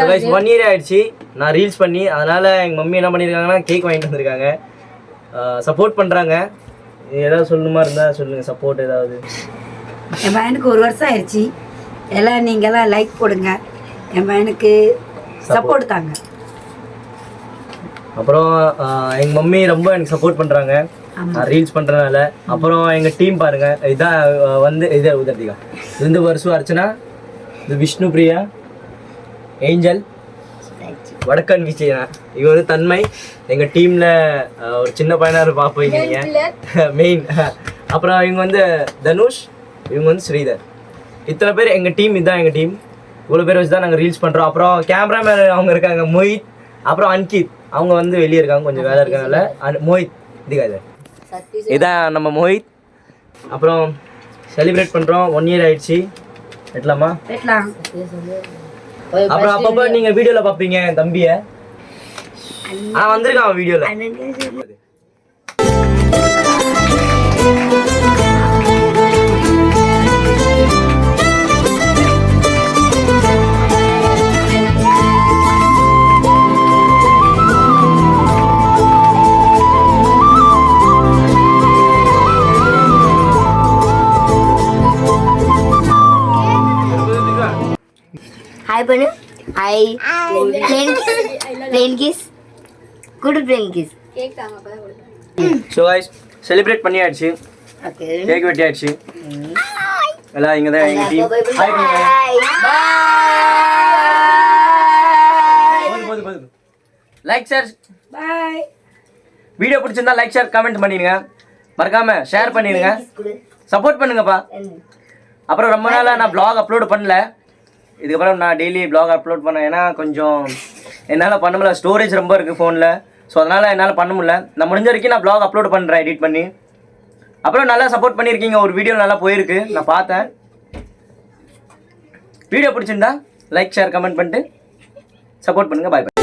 1 year ஆயிடுச்சு நான் reels பண்ணி. அதனால எங்கள் மம்மி என்ன பண்ணியிருக்காங்கன்னா கேக் வாங்கிட்டு வந்திருக்காங்க. சப்போர்ட் பண்ணுறாங்க. ஏதாவது சொல்லணுமா இருந்தால் சொல்லுங்கள். சப்போர்ட் ஏதாவது. என் பையனுக்கு 1 வருஷம் ஆயிடுச்சு. எல்லாம் நீங்கள்லாம் லைக் போடுங்க. என் பையனுக்கு சப்போர்ட் தாங்க. அப்புறம் எங்கள் மம்மி ரொம்ப எனக்கு சப்போர்ட் பண்ணுறாங்க ரீல்ஸ் பண்ணுறதுனால. அப்புறம் எங்கள் டீம் பாருங்கள். இதான் வந்து இது உதர்த்திகா, இது வந்து வருஷம் அர்ச்சனா, இது விஷ்ணு பிரியா, ஏஞ்சல், வடக்கன் விஜயா, இவங்க வந்து தன்மை. எங்கள் டீமில் ஒரு சின்ன பையனாக பார்ப்பீங்க நீங்கள் மெயின். அப்புறம் இவங்க வந்து தனுஷ், இவங்க வந்து ஸ்ரீதர். இத்தனை பேர் எங்கள் டீம். இதுதான் எங்கள் டீம். இவ்வளோ பேர் வச்சு தான் நாங்கள் ரீல்ஸ் பண்ணுறோம். அப்புறம் கேமராமேன் அவங்க இருக்காங்க மொஹித், அப்புறம் அன்கித். அவங்க வந்து வெளியே இருக்காங்க, கொஞ்சம் வேலை இருக்கனால. மொஹித் இதுக்காது, இதான் நம்ம மொஹித். அப்புறம் செலிப்ரேட் பண்ணுறோம். 1 year ஆயிடுச்சு. வெட்டலாமா? வெட்டலாம். அப்புறம் அப்பப்போ நீங்கள் வீடியோவில் பார்ப்பீங்க என் தம்பியை. வந்திருக்கான் அவன் வீடியோவில். Hi Banu. Hi. Plain kiss. Good plain kiss. So guys celebrate பண்ணியாச்சு. Okay. கேக் வெட்டியாச்சு. எல்லாம் இங்கே தான் எங்கள் டீம். லைக் ஷேர் பாய். வீடியோ பிடிச்சிருந்தா லைக் ஷேர் கமெண்ட் பண்ணிடுங்க. மறக்காம ஷேர் பண்ணிடுங்க. சப்போர்ட் பண்ணுங்கப்பா. அப்புறம் ரொம்ப நாளாக நான் vlog அப்லோட் பண்ணல. இதுக்கப்புறம் நான் டெய்லி vlog அப்லோட் பண்ணேன். ஏன்னா கொஞ்சம் என்னால் பண்ண முடியல, ஸ்டோரேஜ் ரொம்ப இருக்குது ஃபோனில். ஸோ அதனால் என்னால் பண்ண முடியல. நான் முடிஞ்ச வரைக்கும் நான் vlog அப்லோட் பண்ணுறேன் எடிட் பண்ணி. அப்புறம் நல்லா சப்போர்ட் பண்ணியிருக்கீங்க. ஒரு வீடியோ நல்லா போயிருக்கு, நான் பார்த்தேன். வீடியோ பிடிச்சிருந்தா லைக் ஷேர் கமெண்ட் பண்ணிட்டு சப்போர்ட் பண்ணுங்கள். பாய்.